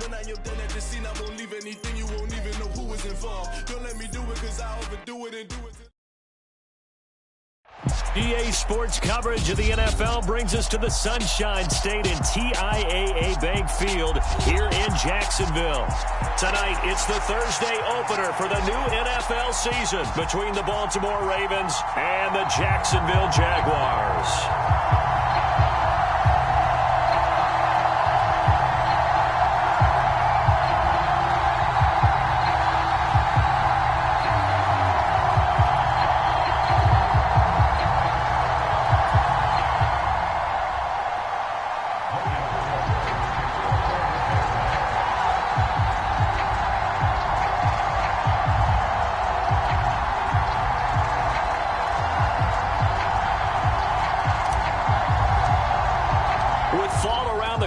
When I am done at the scene, I won't leave anything. You won't even know who was involved. Don't let me do it, cause I overdo it and do it. EA Sports coverage of the NFL brings us to the Sunshine State in TIAA Bank Field here in Jacksonville. Tonight, it's the Thursday opener for the new NFL season between the Baltimore Ravens and the Jacksonville Jaguars.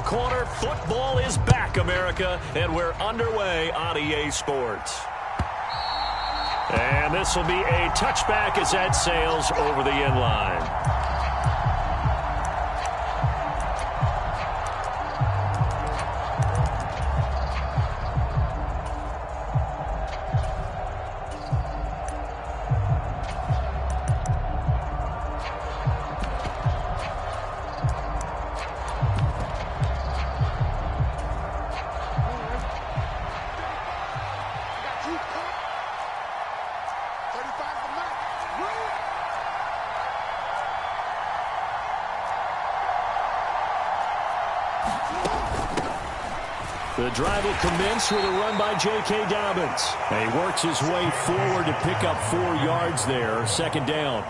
Corner, football is back, America, and we're underway on EA Sports. And this will be a touchback as that sails over the end line. The drive will commence with a run by J.K. Dobbins. And he works his way forward to pick up 4 yards there, second down.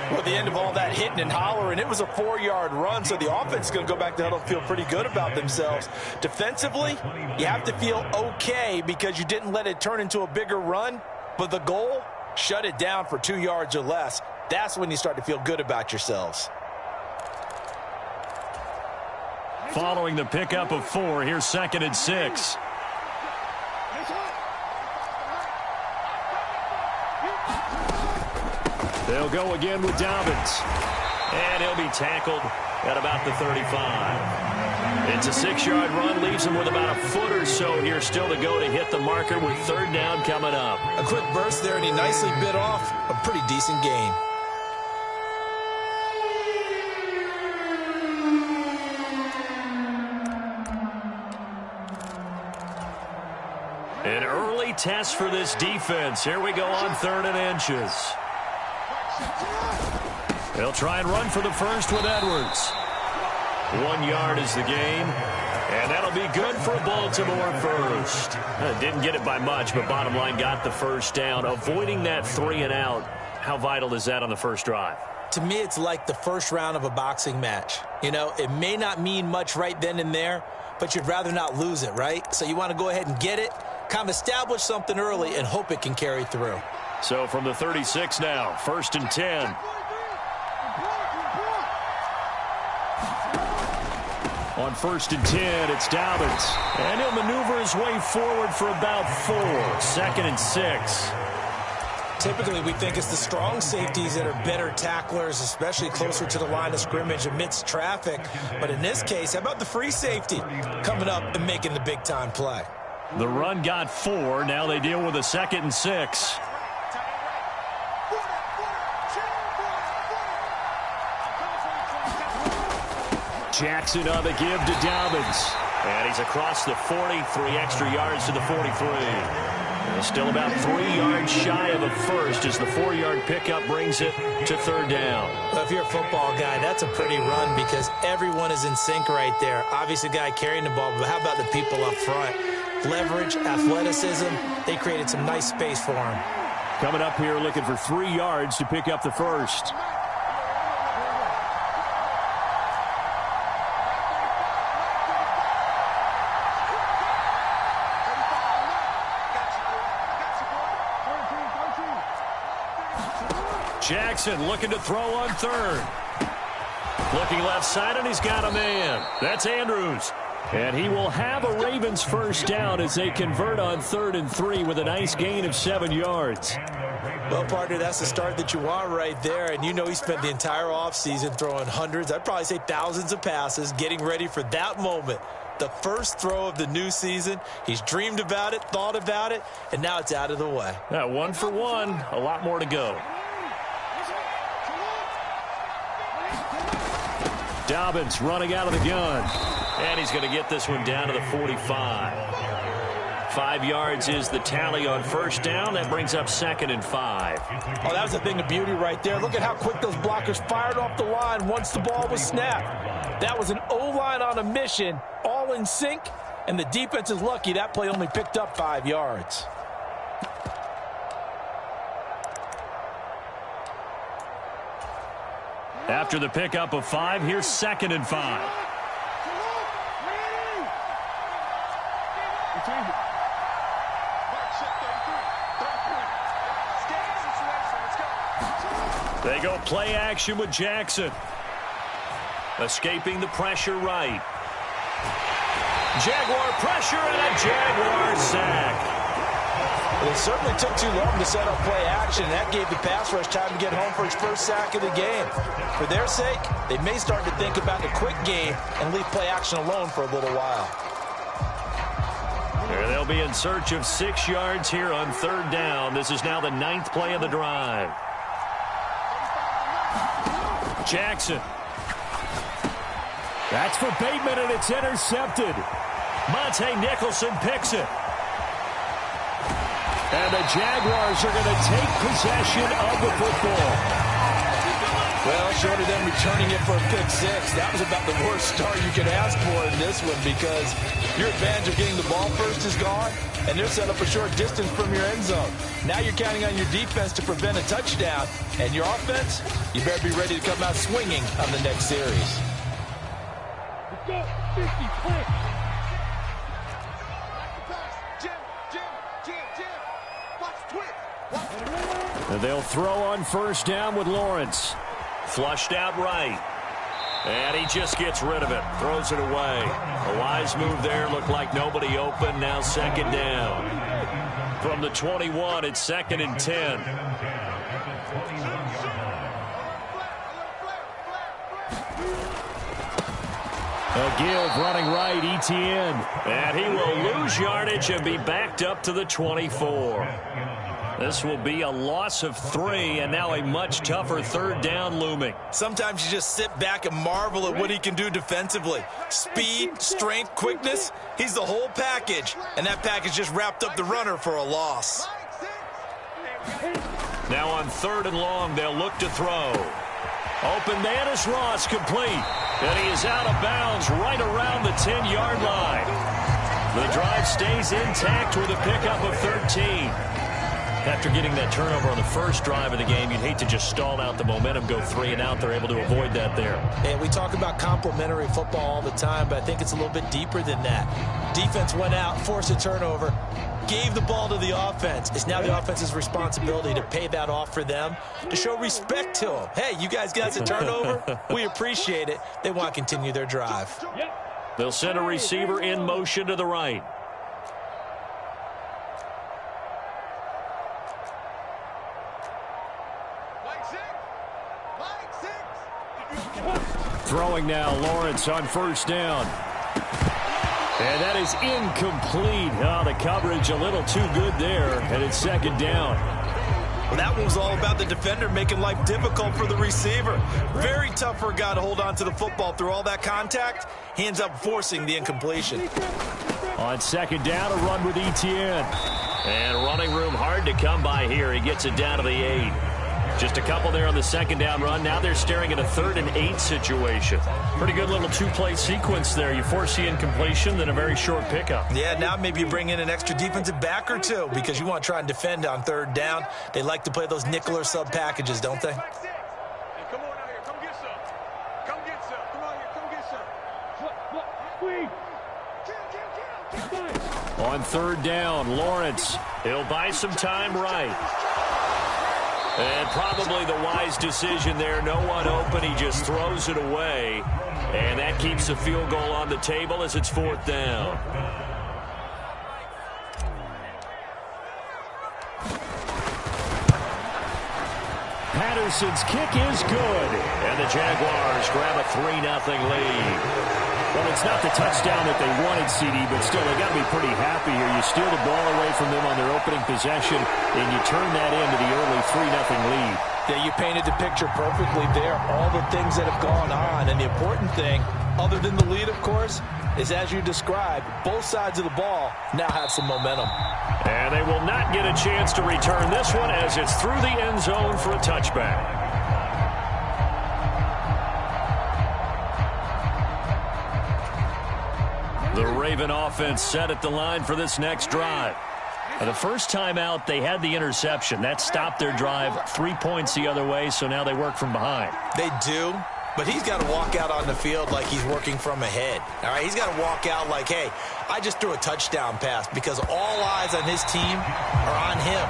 Well, at the end of all that hitting and hollering, it was a 4-yard run, so the offense is going to go back to huddle and feel pretty good about themselves. Defensively, you have to feel okay because you didn't let it turn into a bigger run, but the goal, shut it down for 2 yards or less. That's when you start to feel good about yourselves. Following the pickup of 4, here's 2nd and 6. They'll go again with Dobbins. And he'll be tackled at about the 35. It's a 6-yard run, leaves him with about a foot or so here still to go to hit the marker with 3rd down coming up. A quick burst there, and he nicely bit off a pretty decent gain. An early test for this defense. Here we go on 3rd and inches. They'll try and run for the first with Edwards. 1 yard is the gain. And that'll be good for a Baltimore first. Didn't get it by much, but bottom line got the first down. Avoiding that 3 and out. How vital is that on the first drive? To me, it's like the first round of a boxing match. You know, it may not mean much right then and there, but you'd rather not lose it, right? So you want to go ahead and get it, kind of establish something early, and hope it can carry through. So from the 36 now, 1st and 10. On 1st and 10, it's Dobbins. And he'll maneuver his way forward for about 4. 2nd and 6. Typically, we think it's the strong safeties that are better tacklers, especially closer to the line of scrimmage amidst traffic. But in this case, how about the free safety coming up and making the big-time play? The run got 4. Now they deal with a 2nd and 6. Jackson on the give to Dobbins. And he's across the 40, 3 extra yards to the 43. Still about 3 yards shy of a first as the 4-yard pickup brings it to 3rd down. Well, if you're a football guy, that's a pretty run because everyone is in sync right there. Obviously, the guy carrying the ball, but how about the people up front? Leverage, athleticism, they created some nice space for him. Coming up here looking for 3 yards to pick up the first. Jackson looking to throw on 3rd. Looking left side, and he's got a man. That's Andrews. And he will have a Ravens first down as they convert on 3rd and 3 with a nice gain of 7 yards. Well, partner, that's the start that you want right there. And you know he spent the entire offseason throwing hundreds, I'd probably say thousands of passes, getting ready for that moment. The first throw of the new season. He's dreamed about it, thought about it, and now it's out of the way. 1 for 1, a lot more to go. Dobbins running out of the gun. And he's going to get this one down to the 45. 5 yards is the tally on first down. That brings up 2nd and 5. Oh, that was a thing of beauty right there. Look at how quick those blockers fired off the line once the ball was snapped. That was an O-line on a mission, all in sync, and the defense is lucky that play only picked up 5 yards. After the pickup of 5, here's 2nd and 5. They go play action with Jackson. Escaping the pressure right. Jaguar pressure and a Jaguar sack. Well, it certainly took too long to set up play action, and that gave the pass rush time to get home for its first sack of the game. For their sake, they may start to think about the quick game and leave play action alone for a little while. There they'll be in search of 6 yards here on 3rd down. This is now the 9th play of the drive. Jackson. That's for Bateman, and it's intercepted. Monte Nicholson picks it. And the Jaguars are going to take possession of the football. Well, short of them returning it for a pick 6, that was about the worst start you could ask for in this one, because your advantage of getting the ball first is gone, and they're set up a short distance from your end zone. Now you're counting on your defense to prevent a touchdown, and your offense, you better be ready to come out swinging on the next series. Let's go, 50, play. And they'll throw on first down with Lawrence. Flushed out right. And he just gets rid of it. Throws it away. A wise move there. Looked like nobody open. Now 2nd down. From the 21, it's 2nd and 10. A give running right, Etienne. And he will lose yardage and be backed up to the 24. This will be a loss of 3, and now a much tougher 3rd down looming. Sometimes you just sit back and marvel at what he can do defensively. Speed, strength, quickness, he's the whole package. And that package just wrapped up the runner for a loss. Now on 3rd and long, they'll look to throw. Open man is Ross, complete. And he is out of bounds right around the 10-yard line. The drive stays intact with a pickup of 13. After getting that turnover on the first drive of the game, you'd hate to just stall out the momentum, go 3 and out. They're able to avoid that there. And we talk about complementary football all the time, but I think it's a little bit deeper than that. Defense went out, forced a turnover, gave the ball to the offense. It's now the offense's responsibility to pay that off for them, to show respect to them. Hey, you guys got a turnover? We appreciate it. They want to continue their drive. They'll send a receiver in motion to the right. Throwing now, Lawrence on first down. And that is incomplete. Oh, the coverage a little too good there, and it's 2nd down. Well, that one was all about the defender making life difficult for the receiver. Very tough for a guy to hold on to the football through all that contact. He ends up forcing the incompletion. On 2nd down, a run with Etienne. And running room hard to come by here. He gets it down to the 8. Just a couple there on the 2nd down run. Now they're staring at a 3rd and 8 situation. Pretty good little 2-play sequence there. You force the incompletion, then a very short pickup. Yeah, now maybe you bring in an extra defensive back or two because you want to try and defend on 3rd down. They like to play those nickel or sub packages, don't they? Hey, come on out here. Come get some. Come get some. Come on here. Come get some. On 3rd down, Lawrence. He'll buy some time right. And probably the wise decision there. No one open. He just throws it away. And that keeps the field goal on the table as it's 4th down. Patterson's kick is good. And the Jaguars grab a 3-0 lead. Well, it's not the touchdown that they wanted, CD, but still, they got to be pretty happy here. You steal the ball away from them on their opening possession, and you turn that into the early 3-0 lead. Yeah, you painted the picture perfectly there. All the things that have gone on, and the important thing, other than the lead, of course, is as you described, both sides of the ball now have some momentum. And they will not get a chance to return this one as it's through the end zone for a touchback. The Raven offense set at the line for this next drive. The first time out, they had the interception. That stopped their drive 3 points the other way, so now they work from behind. They do, but he's got to walk out on the field like he's working from ahead. All right, he's got to walk out like, hey, I just threw a touchdown pass because all eyes on his team are on him.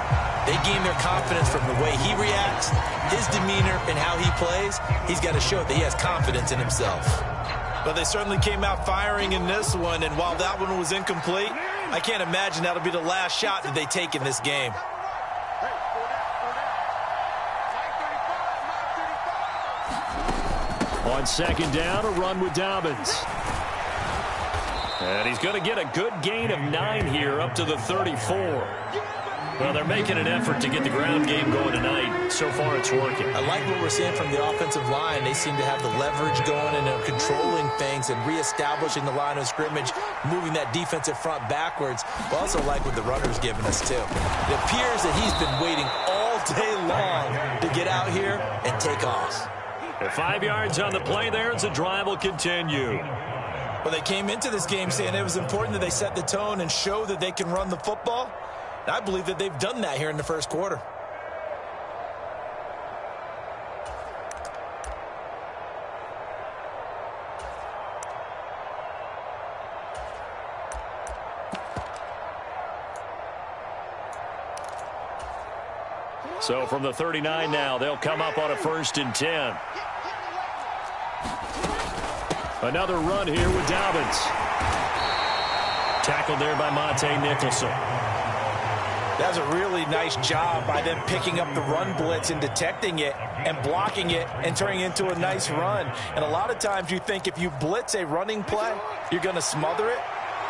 They gain their confidence from the way he reacts, his demeanor, and how he plays. He's got to show that he has confidence in himself. But they certainly came out firing in this one, and while that one was incomplete, I can't imagine that'll be the last shot that they take in this game. On 2nd down, a run with Dobbins. And he's going to get a good gain of 9 here up to the 34. Well, they're making an effort to get the ground game going tonight. So far, it's working. I like what we're seeing from the offensive line. They seem to have the leverage going and are controlling things and reestablishing the line of scrimmage, moving that defensive front backwards. I also like what the runner's giving us, too. It appears that he's been waiting all day long to get out here and take off. 5 yards on the play there as the drive will continue. Well, they came into this game saying it was important that they set the tone and show that they can run the football. I believe that they've done that here in the first quarter. So from the 39 now, they'll come up on a 1st and 10. Another run here with Dobbins. Tackled there by Monte Nicholson. That's a really nice job by them picking up the run blitz and detecting it and blocking it and turning it into a nice run. And a lot of times you think if you blitz a running play, you're going to smother it.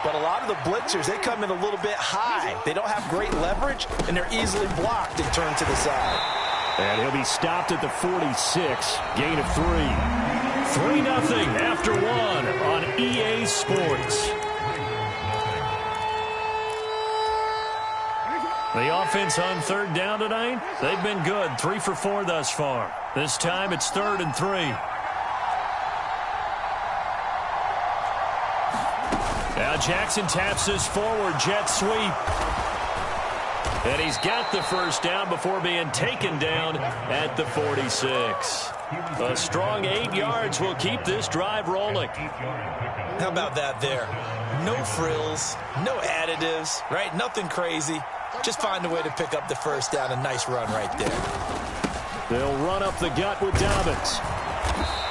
But a lot of the blitzers, they come in a little bit high. They don't have great leverage, and they're easily blocked and turned to the side. And he'll be stopped at the 46. Gain of 3. 3-0 after 1 on EA Sports. The offense on 3rd down tonight, they've been good. 3 for 4 thus far. This time it's 3rd and 3. Now Jackson taps this forward jet sweep. And he's got the 1st down before being taken down at the 46. A strong 8 yards will keep this drive rolling. How about that there? No frills, no additives, right? Nothing crazy. Just find a way to pick up the 1st down. A nice run right there. They'll run up the gut with Dobbins.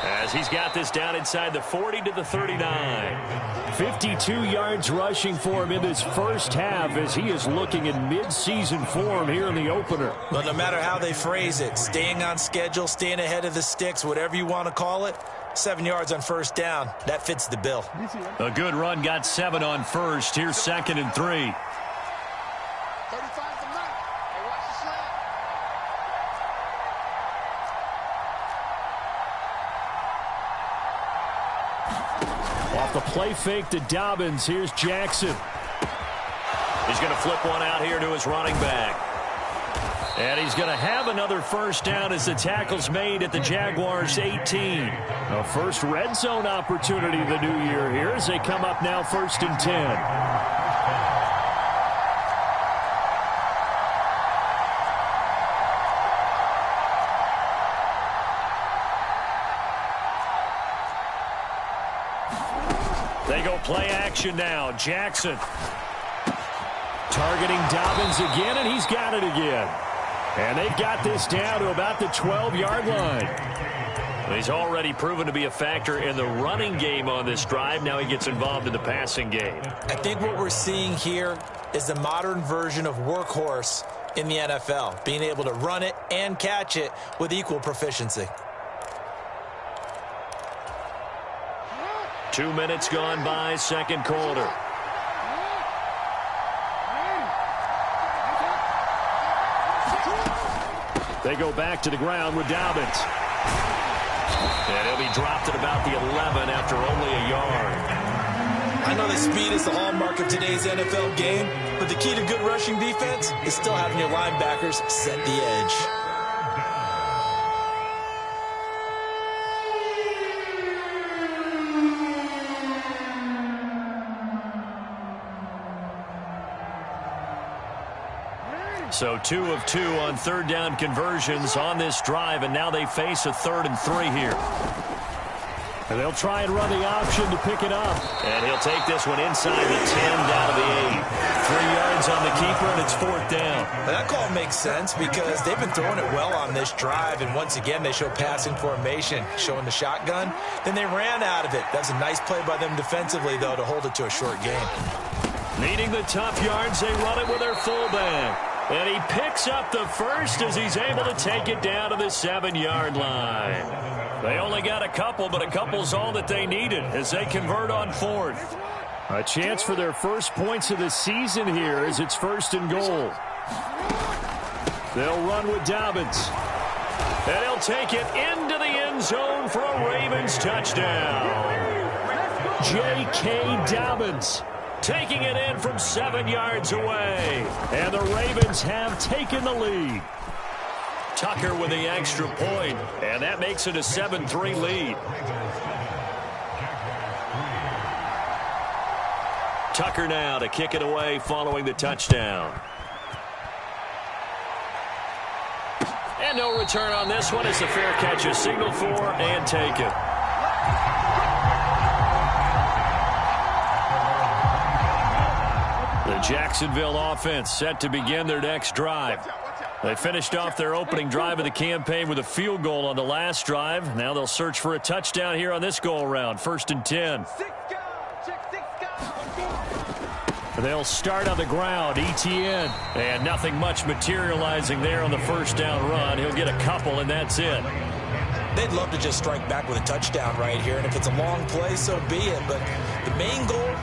As he's got this down inside the 40 to the 39. 52 yards rushing for him in this first half as he is looking in mid-season form here in the opener. But no matter how they phrase it, staying on schedule, staying ahead of the sticks, whatever you want to call it, 7 yards on 1st down, that fits the bill. A good run got 7 on 1st. Here's 2nd and 3. Off the play fake to Dobbins. Here's Jackson. He's going to flip one out here to his running back. And he's going to have another 1st down as the tackle's made at the Jaguars' 18. A first red zone opportunity the new year here as they come up now 1st and 10. They go play action now. Jackson targeting Dobbins again, and he's got it again. And they've got this down to about the 12-yard line. He's already proven to be a factor in the running game on this drive. Now he gets involved in the passing game. I think what we're seeing here is the modern version of workhorse in the NFL, being able to run it and catch it with equal proficiency. 2 minutes gone by, second quarter. They go back to the ground with Dobbins. And he'll be dropped at about the 11 after only a yard. I know that speed is the hallmark of today's NFL game, but the key to good rushing defense is still having your linebackers set the edge. So 2 of 2 on third down conversions on this drive, and now they face a 3rd and 3 here. And they'll try and run the option to pick it up. And he'll take this one inside the 10 down to the 8. 3 yards on the keeper, and it's 4th down. Well, that call makes sense because they've been throwing it well on this drive, and once again they show passing formation, showing the shotgun. Then they ran out of it. That's a nice play by them defensively, though, to hold it to a short game. Needing the tough yards, they run it with their fullback. And he picks up the first as he's able to take it down to the 7-yard line. They only got a couple, but a couple's all that they needed as they convert on 4th. A chance for their first points of the season here as it's 1st and goal. They'll run with Dobbins. And he'll take it into the end zone for a Ravens touchdown. J.K. Dobbins taking it in from 7 yards away. And the Ravens have taken the lead. Tucker with the extra point, and that makes it a 7-3 lead. Tucker now to kick it away following the touchdown. And no return on this one as the fair catch is signaled for and taken. The Jacksonville offense set to begin their next drive. They finished off their opening drive of the campaign with a field goal on the last drive. Now they'll search for a touchdown here on this go-around. 1st and 10. They'll start on the ground. ETN. And nothing much materializing there on the first down run. He'll get a couple, and that's it. They'd love to just strike back with a touchdown right here, and if it's a long play, so be it. But the main goal,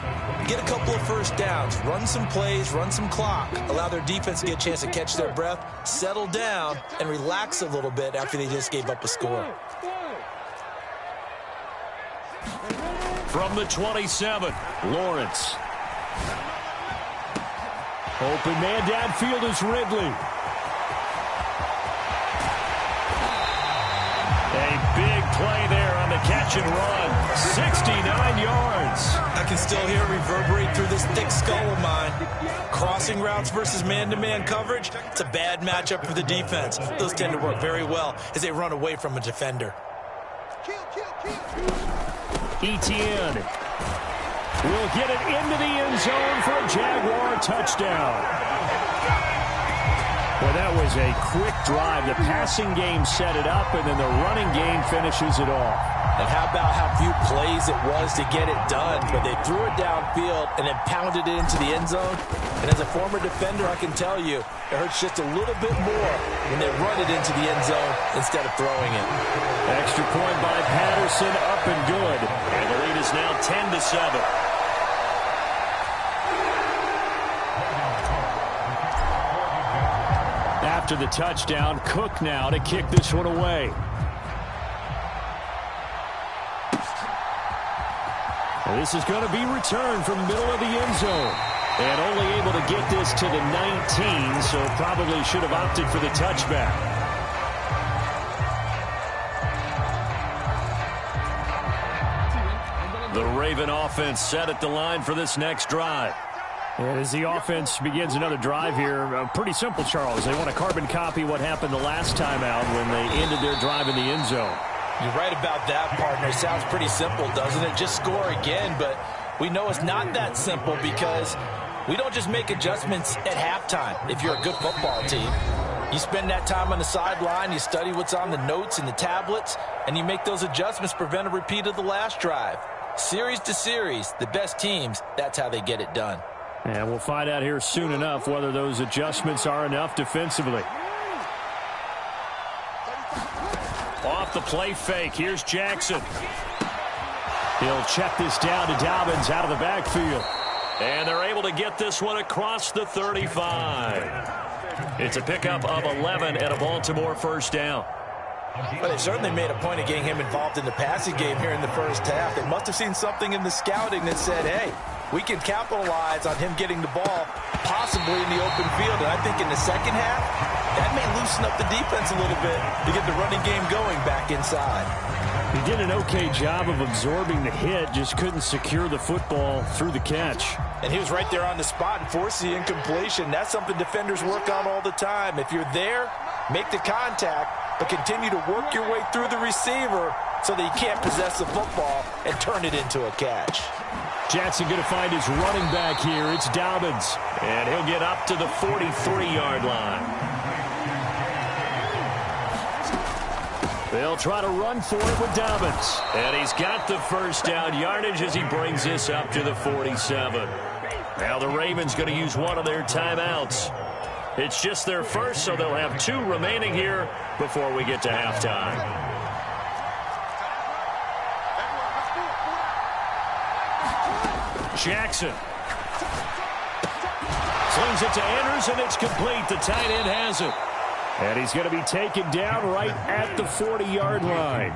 get a couple of first downs, run some plays, run some clock, allow their defense to get a chance to catch their breath, settle down, and relax a little bit after they just gave up a score. From the 27, Lawrence. Open man downfield is Ridley. A big play there on the catch and run. 69 yards. I can still hear it reverberate through this thick skull of mine. Crossing routes versus man-to-man coverage, it's a bad matchup for the defense. Those tend to work very well as they run away from a defender. ETN will get it into the end zone for a Jaguar touchdown. Well, that was a quick drive. The passing game set it up, and then the running game finishes it off. And how about how few plays it was to get it done? But they threw it downfield and then pounded it into the end zone. And as a former defender, I can tell you, it hurts just a little bit more when they run it into the end zone instead of throwing it. Extra point by Patterson, up and good. And the lead is now 10-7. After the touchdown, Cook now to kick this one away. This is going to be returned from the middle of the end zone. And only able to get this to the 19, so probably should have opted for the touchback. The Raven offense set at the line for this next drive. And as the offense begins another drive here, pretty simple, Charles. They want to carbon copy what happened the last time out when they ended their drive in the end zone. You're right about that, partner. Sounds pretty simple, doesn't it? Just score again, but we know it's not that simple because we don't just make adjustments at halftime if you're a good football team. You spend that time on the sideline, you study what's on the notes and the tablets, and you make those adjustments to prevent a repeat of the last drive. Series to series, the best teams, that's how they get it done. And we'll find out here soon enough whether those adjustments are enough defensively. Off the play fake, here's Jackson. He'll check this down to Dobbins out of the backfield. And they're able to get this one across the 35. It's a pickup of 11 and a Baltimore first down. Well, they certainly made a point of getting him involved in the passing game here in the first half. They must have seen something in the scouting that said, hey, we can capitalize on him getting the ball possibly in the open field. And I think in the second half, that may loosen up the defense a little bit to get the running game going back inside. He did an okay job of absorbing the hit, just couldn't secure the football through the catch. And he was right there on the spot and forced the incompletion. That's something defenders work on all the time. If you're there, make the contact, but continue to work your way through the receiver so that you can't possess the football and turn it into a catch. Jackson going to find his running back here. It's Dobbins. And he'll get up to the 43-yard line. They'll try to run for it with Dobbins. And he's got the first down yardage as he brings this up to the 47. Now the Ravens going to use one of their timeouts. It's just their first, so they'll have 2 remaining here before we get to halftime. Jackson. Slings it to Andrews, and it's complete. The tight end has it. And he's going to be taken down right at the 40-yard line.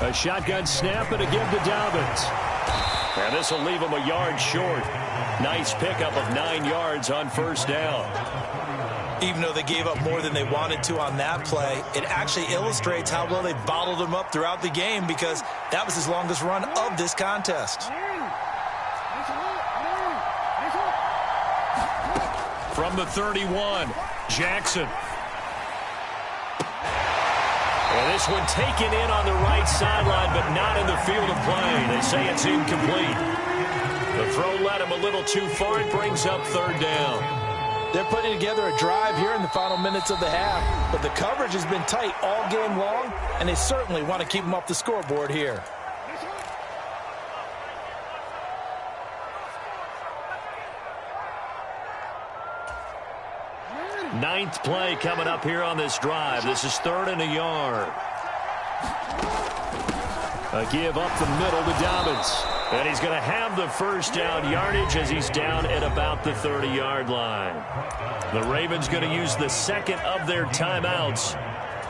A shotgun snap and a give to Dobbins. And this will leave him a yard short. Nice pickup of 9 yards on first down. Even though they gave up more than they wanted to on that play, it actually illustrates how well they bottled him up throughout the game because that was his longest run of this contest. From the 31, Jackson. And this one taken in on the right sideline, but not in the field of play. They say it's incomplete. The throw led him a little too far. It brings up third down. They're putting together a drive here in the final minutes of the half, but the coverage has been tight all game long, and they certainly want to keep them off the scoreboard here. Ninth play coming up here on this drive. This is 3rd and a yard. A give up the middle to Dobbins. And he's going to have the first down yardage as he's down at about the 30-yard line. The Ravens going to use the second of their timeouts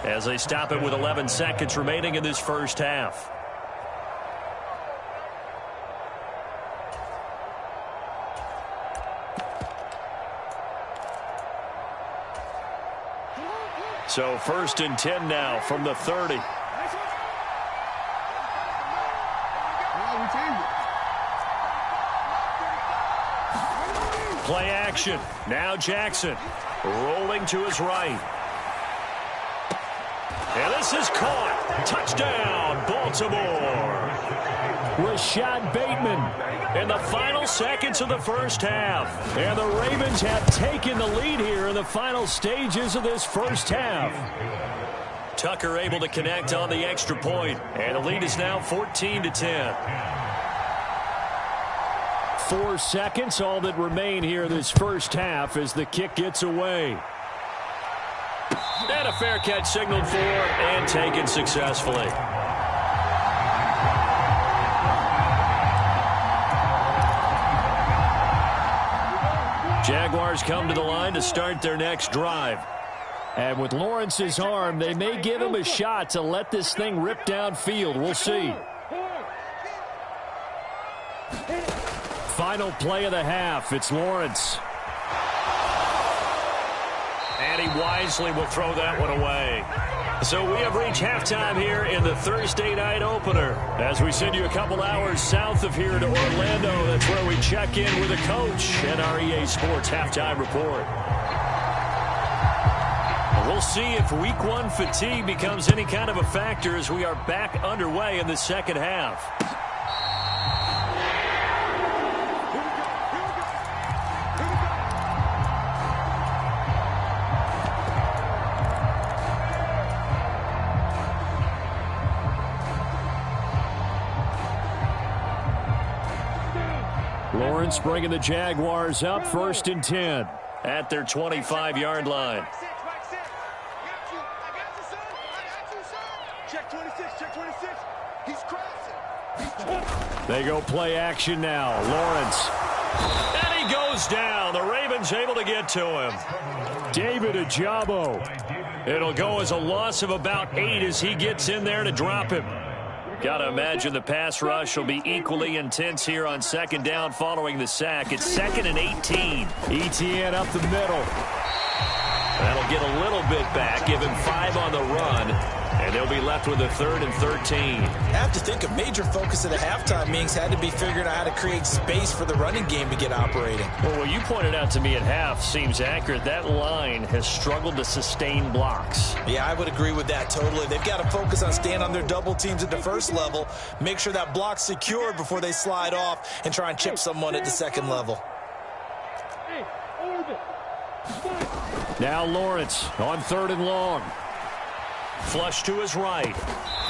as they stop it with 11 seconds remaining in this first half. So 1st and 10 now from the 30. Play action. Now Jackson rolling to his right. And this is caught. Touchdown, Baltimore. Rashad Bateman in the final seconds of the first half. And the Ravens have taken the lead here in the final stages of this first half. Tucker able to connect on the extra point. And the lead is now 14-10. 4 seconds, all that remain here this first half as the kick gets away. And a fair catch signaled for and taken successfully. Jaguars come to the line to start their next drive. And with Lawrence's arm, they may give him a shot to let this thing rip downfield. We'll see. Final play of the half. It's Lawrence. And he wisely will throw that one away. So we have reached halftime here in the Thursday night opener. As we send you a couple hours south of here to Orlando, that's where we check in with a coach and our EA Sports halftime report. We'll see if week 1 fatigue becomes any kind of a factor as we are back underway in the second half. Lawrence bringing the Jaguars up 1st and 10 at their 25-yard line. Check 26, check 26. He's crossing. They go play action now. Lawrence. And he goes down. The Ravens able to get to him. David Ajabo. It'll go as a loss of about 8 as he gets in there to drop him. Got to imagine the pass rush will be equally intense here on 2nd down following the sack. It's 2nd and 18. ETN up the middle. That'll get a little bit back, give him 5 on the run, and they'll be left with a 3rd and 13. I have to think a major focus at the halftime meetings had to be figuring out how to create space for the running game to get operating. Well, what you pointed out to me at half seems accurate. That line has struggled to sustain blocks. Yeah, I would agree with that totally. They've got to focus on staying on their double teams at the first level, make sure that block's secured before they slide off and try and chip someone at the 2nd level. Now Lawrence on 3rd and long. Flush to his right.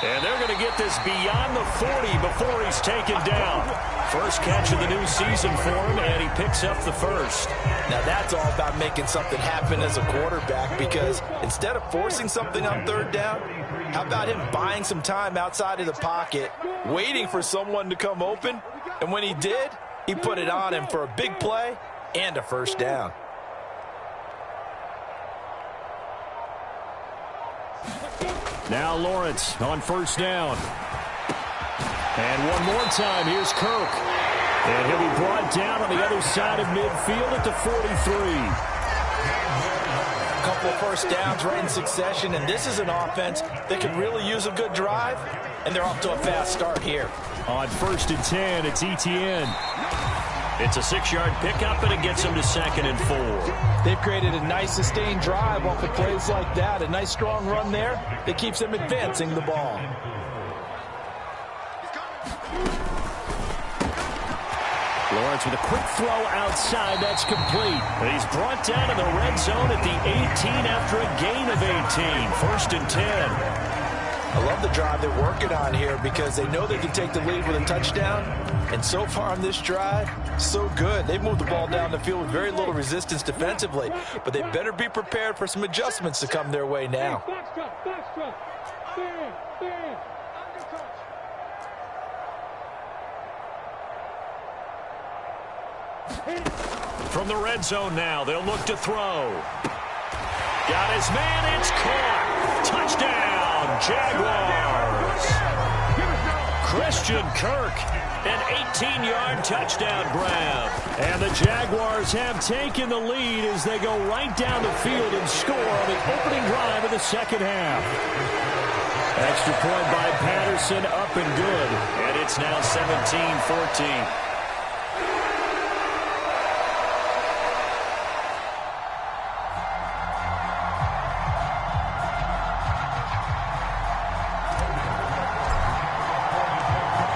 And they're going to get this beyond the 40 before he's taken down. First catch of the new season for him, and he picks up the 1st. Now that's all about making something happen as a quarterback, because instead of forcing something on 3rd down, how about him buying some time outside of the pocket, waiting for someone to come open, and when he did, he put it on him for a big play and a 1st down. Now Lawrence on 1st down. And one more time, here's Kirk. And he'll be brought down on the other side of midfield at the 43. A couple of 1st downs right in succession, and this is an offense that can really use a good drive, and they're off to a fast start here. On 1st and 10, it's ETN. It's a 6-yard pickup, and it gets them to 2nd and 4. They've created a nice sustained drive off of plays like that. A nice strong run there that keeps them advancing the ball. Lawrence with a quick throw outside. That's complete. And he's brought down in the red zone at the 18 after a gain of 18. 1st and 10. I love the drive they're working on here because they know they can take the lead with a touchdown. And so far on this drive, so good. They've moved the ball down the field with very little resistance defensively. But they better be prepared for some adjustments to come their way now. From the red zone now, they'll look to throw. Got his man, it's caught. Touchdown, Jaguars. Christian Kirk, an 18-yard touchdown grab. And the Jaguars have taken the lead as they go right down the field and score on the opening drive of the 2nd half. Extra point by Patterson, up and good. And it's now 17-14.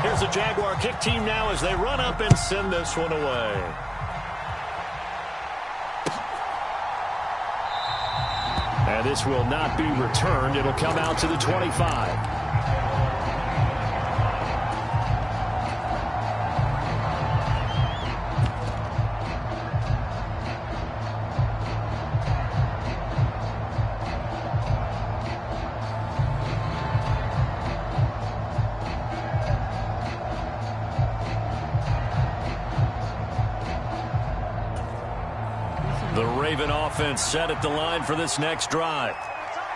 Here's the Jaguar kick team now as they run up and send this one away. And this will not be returned. It'll come out to the 25. The Raven offense set at the line for this next drive.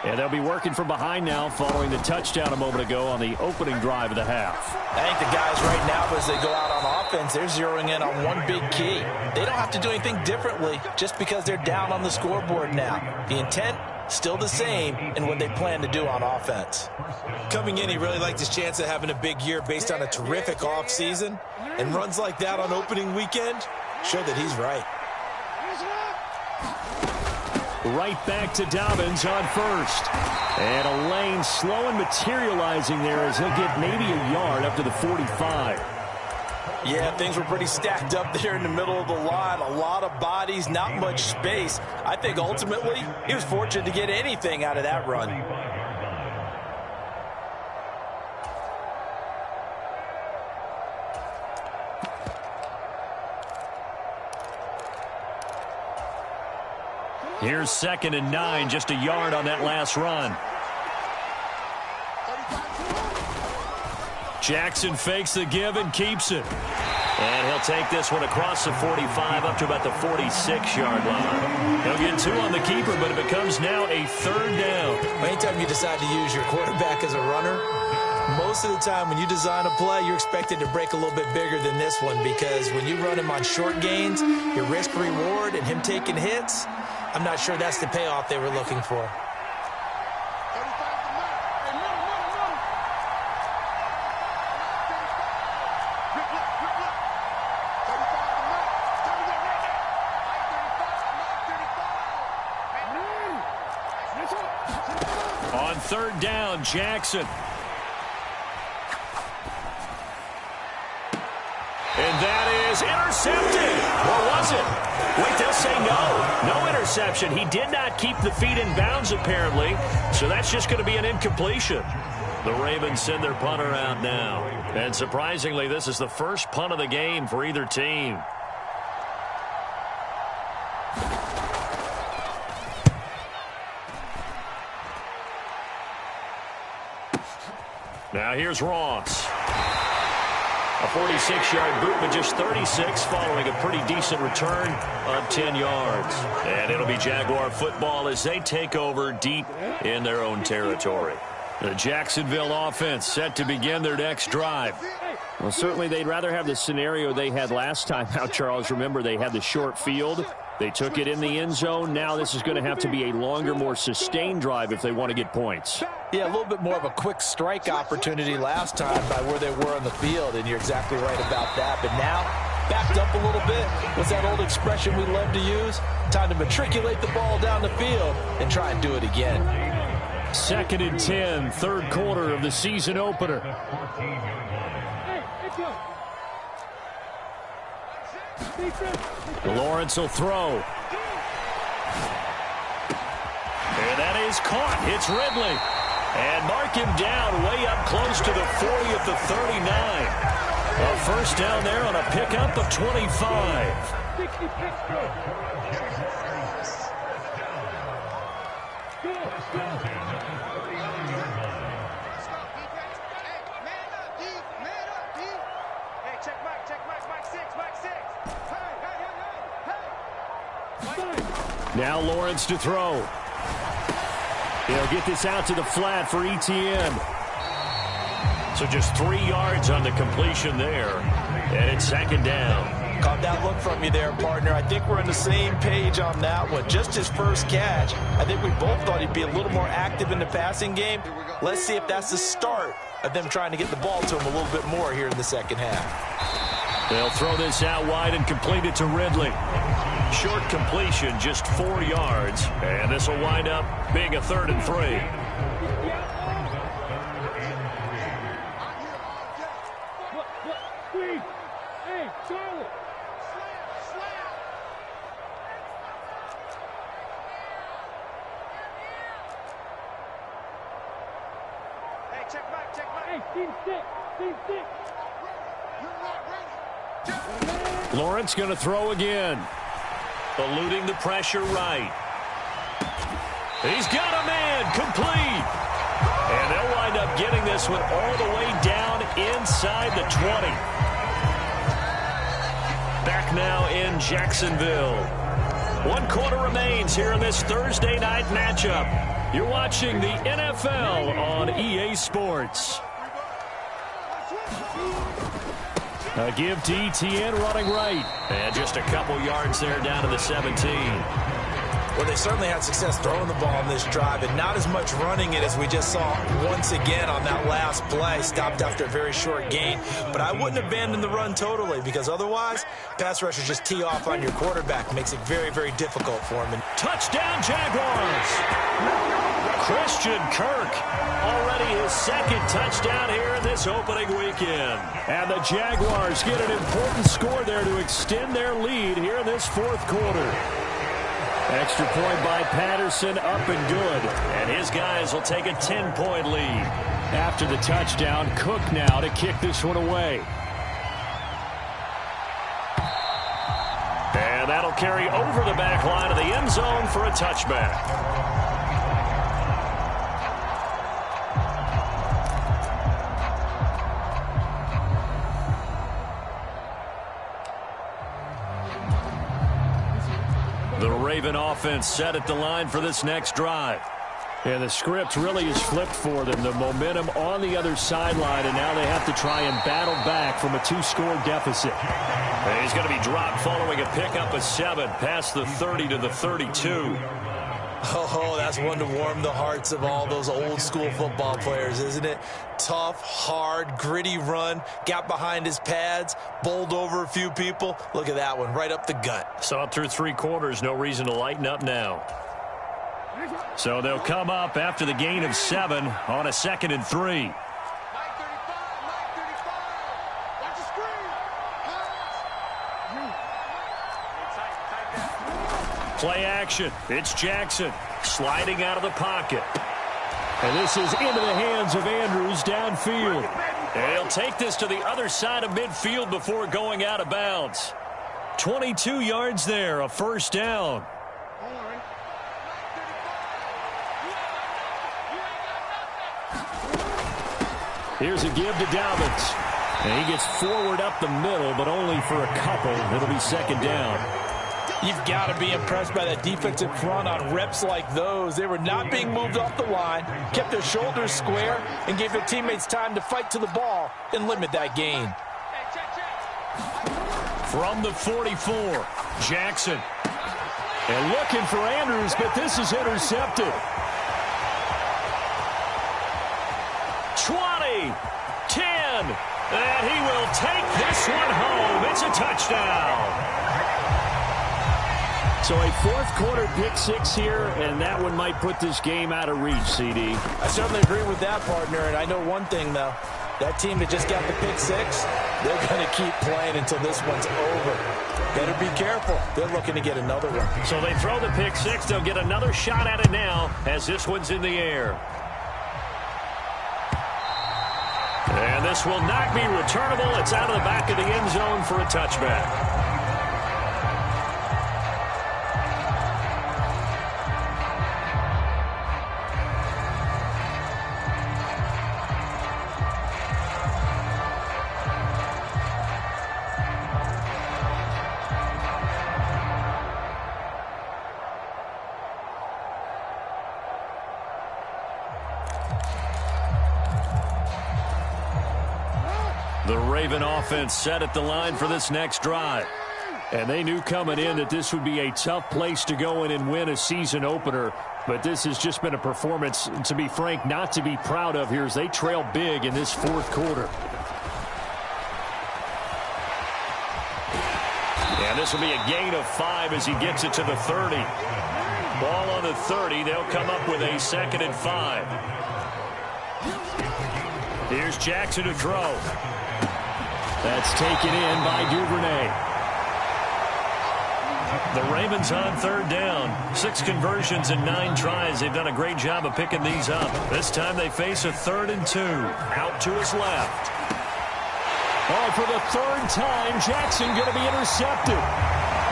And they'll be working from behind now following the touchdown a moment ago on the opening drive of the half. I think the guys right now, as they go out on offense, they're zeroing in on one big key. They don't have to do anything differently just because they're down on the scoreboard now. The intent, still the same in what they plan to do on offense. Coming in, he really liked his chance of having a big year based on a terrific offseason. And runs like that on opening weekend show that he's right. Right back to Dobbins on 1st. And a lane slow and materializing there as he'll get maybe a yard up to the 45. Yeah, things were pretty stacked up there in the middle of the line. A lot of bodies, not much space. I think ultimately he was fortunate to get anything out of that run. Here's 2nd and 9, just a yard on that last run. Jackson fakes the give and keeps it. And he'll take this one across the 45 up to about the 46-yard line. He'll get 2 on the keeper, but it becomes now a 3rd down. Anytime you decide to use your quarterback as a runner, most of the time when you design a play, you're expected to break a little bit bigger than this one, because when you run him on short gains, your risk-reward and him taking hits, I'm not sure that's the payoff they were looking for. On 3rd down, Jackson. And that is intercepted. Or was it? Wait, they'll say no. No interception. He did not keep the feet in bounds, apparently. So that's just going to be an incompletion. The Ravens send their punter out now. And surprisingly, this is the first punt of the game for either team. Now here's Ross. A 46-yard boot, but just 36 following a pretty decent return of 10 yards. And it'll be Jaguar football as they take over deep in their own territory. The Jacksonville offense set to begin their next drive. Well, certainly they'd rather have the scenario they had last time out, Charles. Remember, they had the short field. They took it in the end zone. Now this is going to have to be a longer, more sustained drive if they want to get points. Yeah, a little bit more of a quick strike opportunity last time by where they were on the field, and you're exactly right about that. But now, backed up a little bit. What's that old expression we love to use? Time to matriculate the ball down the field and try and do it again. 2nd and 10, 3rd quarter of the season opener. Lawrence will throw. And that is caught. It's Ridley. And mark him down way up close to the 40 at the 39. A first down there on a pickup of 25. Now Lawrence to throw. He'll get this out to the flat for Etienne. So just 3 yards on the completion there. And it's 2nd down. Caught that look from you there, partner. I think we're on the same page on that one. Just his first catch. I think we both thought he'd be a little more active in the passing game. Let's see if that's the start of them trying to get the ball to him a little bit more here in the second half. They'll throw this out wide and complete it to Ridley. Short completion, just 4 yards. And this will wind up being a 3rd and 3. Lawrence going to throw again. Eluding the pressure right. He's got a man, complete. And they'll wind up getting this one all the way down inside the 20. Back now in Jacksonville. 1 quarter remains here in this Thursday night matchup. You're watching the NFL on EA Sports. A give to Etienne running right. And just a couple yards there down to the 17. Well, they certainly had success throwing the ball on this drive, and not as much running it as we just saw once again on that last play. Stopped after a very short gain. But I wouldn't abandon the run totally, because otherwise, pass rushers just tee off on your quarterback. Makes it very, very difficult for him. Touchdown, Jaguars! Christian Kirk, already his 2nd touchdown here in this opening weekend. And the Jaguars get an important score there to extend their lead here in this 4th quarter. Extra point by Patterson, up and good. And his guys will take a 10-point lead. After the touchdown, Cook now to kick this one away. And that That'll carry over the back line of the end zone for a touchback. The Raven offense set at the line for this next drive. And the script really is flipped for them. The momentum on the other sideline, and now they have to try and battle back from a 2-score deficit. And he's going to be dropped following a pickup of 7 past the 30 to the 32. Oh, that's one to warm the hearts of all those old-school football players, isn't it? Tough, hard, gritty run, got behind his pads, bowled over a few people. Look at that one, right up the gut. Saw it through 3 quarters, no reason to lighten up now. So they'll come up after the gain of 7 on a 2nd and 3. Play action. It's Jackson sliding out of the pocket. And this is into the hands of Andrews downfield. And he'll take this to the other side of midfield before going out of bounds. 22 yards there, a first down. Here's a give to Dobbins. And he gets forward up the middle, but only for a couple. It'll be 2nd down. You've got to be impressed by that defensive front on reps like those. They were not being moved off the line, kept their shoulders square, and gave their teammates time to fight to the ball and limit that gain. From the 44, Jackson. And looking for Andrews, but this is intercepted. 20, 10, and he will take this one home. It's a touchdown. So a 4th-quarter pick-6 here, and that one might put this game out of reach, CD. I certainly agree with that, partner, and I know one thing, though. That team that just got the pick-6, they're going to keep playing until this one's over. Better be careful. They're looking to get another one. So they throw the pick-6. They'll get another shot at it now as this one's in the air. And this will not be returnable. It's out of the back of the end zone for a touchback. The Raven offense set at the line for this next drive. And they knew coming in that this would be a tough place to go in and win a season opener. But this has just been a performance, to be frank, not to be proud of here as they trail big in this 4th quarter. And this will be a gain of 5 as he gets it to the 30. Ball on the 30. They'll come up with a 2nd and 5. Here's Jackson to throw. That's taken in by Duvernay. The Ravens on 3rd down. 6 conversions and 9 tries. They've done a great job of picking these up. This time they face a 3rd and 2. Out to his left. Oh, for the 3rd time, Jackson going to be intercepted.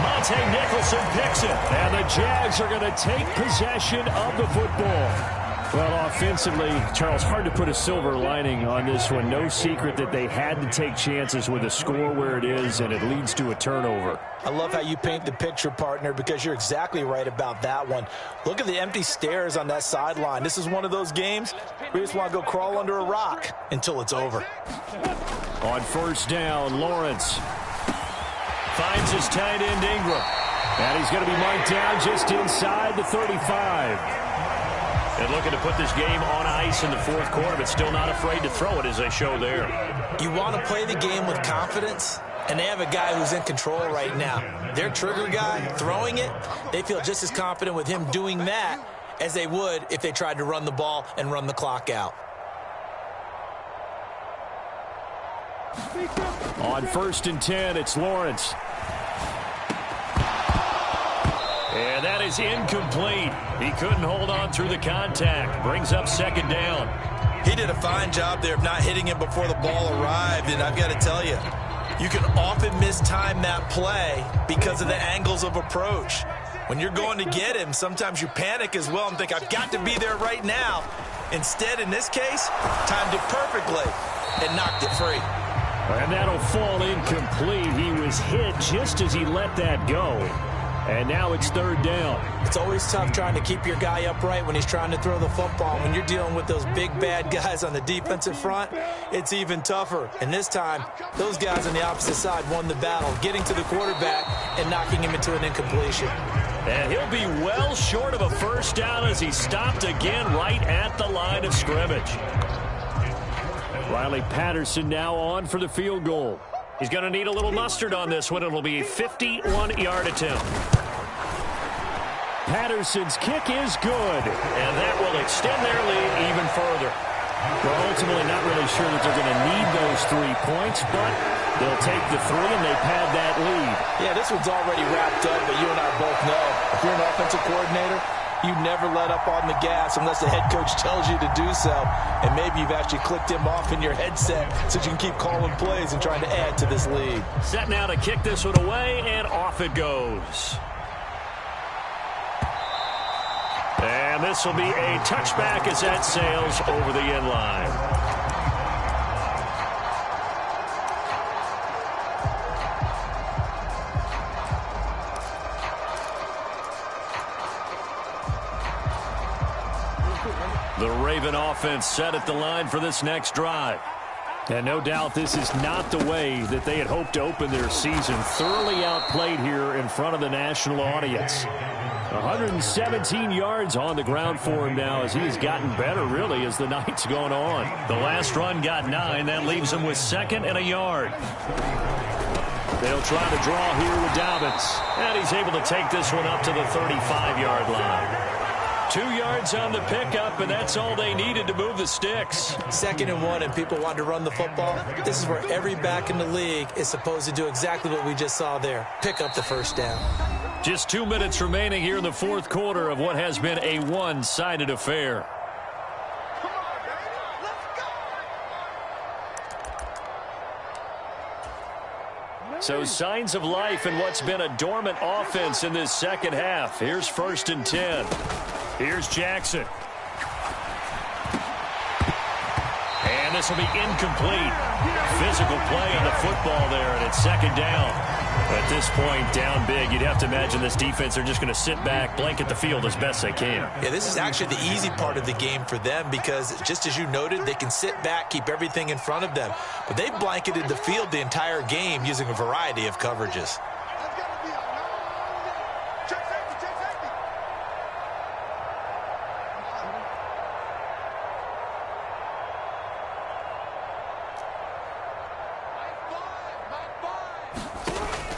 Monte Nicholson picks it. And the Jags are going to take possession of the football. Well, offensively, Charles, hard to put a silver lining on this one. No secret that they had to take chances with a score where it is, and it leads to a turnover. I love how you paint the picture, partner, because you're exactly right about that one. Look at the empty stares on that sideline. This is one of those games where you just want to go crawl under a rock until it's over. On 1st down, Lawrence finds his tight end, Ingram. And he's going to be marked down just inside the 35. And looking to put this game on ice in the 4th quarter, but still not afraid to throw it as they show there. You want to play the game with confidence, and they have a guy who's in control right now. Their trigger guy throwing it, they feel just as confident with him doing that as they would if they tried to run the ball and run the clock out. On 1st and 10, it's Lawrence. And that is incomplete. He couldn't hold on through the contact. Brings up 2nd down. He did a fine job there of not hitting him before the ball arrived. And I've got to tell you, You can often mistime that play because of the angles of approach. When you're going to get him, sometimes you panic as well and think, I've got to be there right now. Instead, in this case, timed it perfectly and knocked it free. And that'll fall incomplete. He was hit just as he let that go. And now it's third down. It's always tough trying to keep your guy upright when he's trying to throw the football. When you're dealing with those big, bad guys on the defensive front, it's even tougher. And this time, those guys on the opposite side won the battle, getting to the quarterback and knocking him into an incompletion. And he'll be well short of a first down as he stopped again right at the line of scrimmage. Riley Patterson now on for the field goal. He's going to need a little mustard on this one. It'll be a 51-yard attempt. Patterson's kick is good, and that will extend their lead even further. We're ultimately not really sure that they're going to need those 3 points, but they'll take the 3 and they pad that lead. Yeah, this one's already wrapped up, but you and I both know if you're an offensive coordinator, you never let up on the gas unless the head coach tells you to do so. And maybe you've actually clicked him off in your headset so you can keep calling plays and trying to add to this lead. Set now to kick this one away, and off it goes. And this will be a touchback as that sails over the end line. The Raven offense set at the line for this next drive. And no doubt this is not the way that they had hoped to open their season. Thoroughly outplayed here in front of the national audience. 117 yards on the ground for him now as he has gotten better, really, as the night's gone on. The last run got 9. That leaves him with 2nd and a yard. They'll try to draw here with Dobbins. And he's able to take this one up to the 35-yard line. 2 yards on the pickup, and that's all they needed to move the sticks. 2nd and 1, and people want to run the football. This is where every back in the league is supposed to do exactly what we just saw there. Pick up the first down. Just 2 minutes remaining here in the fourth quarter of what has been a one-sided affair. So signs of life in what's been a dormant offense in this second half. Here's 1st and 10. Here's Jackson. And this will be incomplete. Physical play on the football there, and it's 2nd down. At this point, down big, you'd have to imagine this defense are just going to sit back, blanket the field as best they can. Yeah, this is actually the easy part of the game for them because, just as you noted, they can sit back, keep everything in front of them. But they blanketed the field the entire game using a variety of coverages.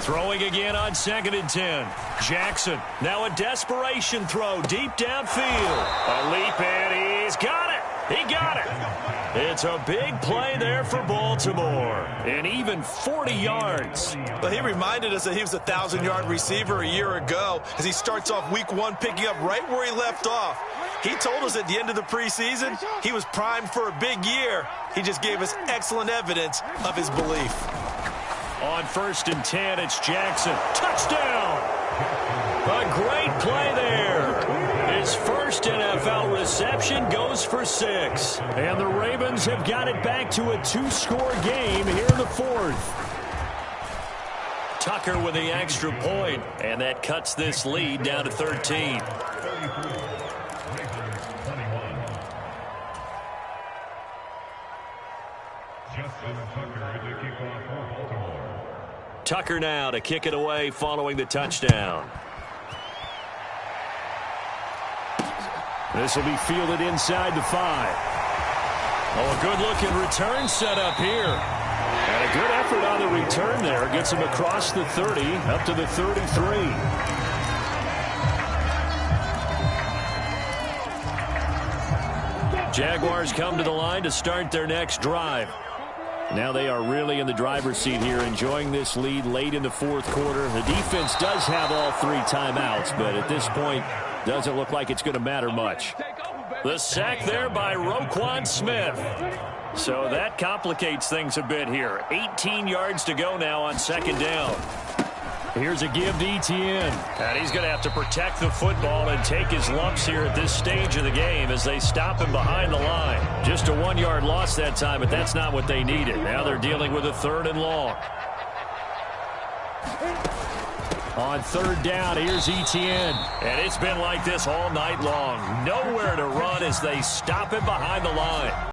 Throwing again on 2nd and 10. Jackson, now a desperation throw deep downfield. A leap, and he's got it. He got it. It's a big play there for Baltimore. And even 40 yards. But he reminded us that he was a 1,000-yard receiver a year ago as he starts off week 1 picking up right where he left off. He told us at the end of the preseason he was primed for a big year. He just gave us excellent evidence of his belief. On 1st and 10, it's Jackson. Touchdown! A great play there. His first NFL reception goes for 6. And the Ravens have got it back to a 2-score game here in the 4th. Tucker with the extra point, and that cuts this lead down to 13. Tucker now to kick it away following the touchdown. This will be fielded inside the 5. Oh, a good-looking return set up here. And a good effort on the return there. Gets him across the 30, up to the 33. Jaguars come to the line to start their next drive. Now they are really in the driver's seat here, enjoying this lead late in the fourth quarter. The defense does have all 3 timeouts, but at this point, doesn't look like it's going to matter much. The sack there by Roquan Smith. So that complicates things a bit here. 18 yards to go now on second down. Here's a give to Etienne. And he's going to have to protect the football and take his lumps here at this stage of the game as they stop him behind the line. Just a 1-yard loss that time, but that's not what they needed. Now they're dealing with a 3rd and long. On 3rd down, here's Etienne. And it's been like this all night long. Nowhere to run as they stop him behind the line.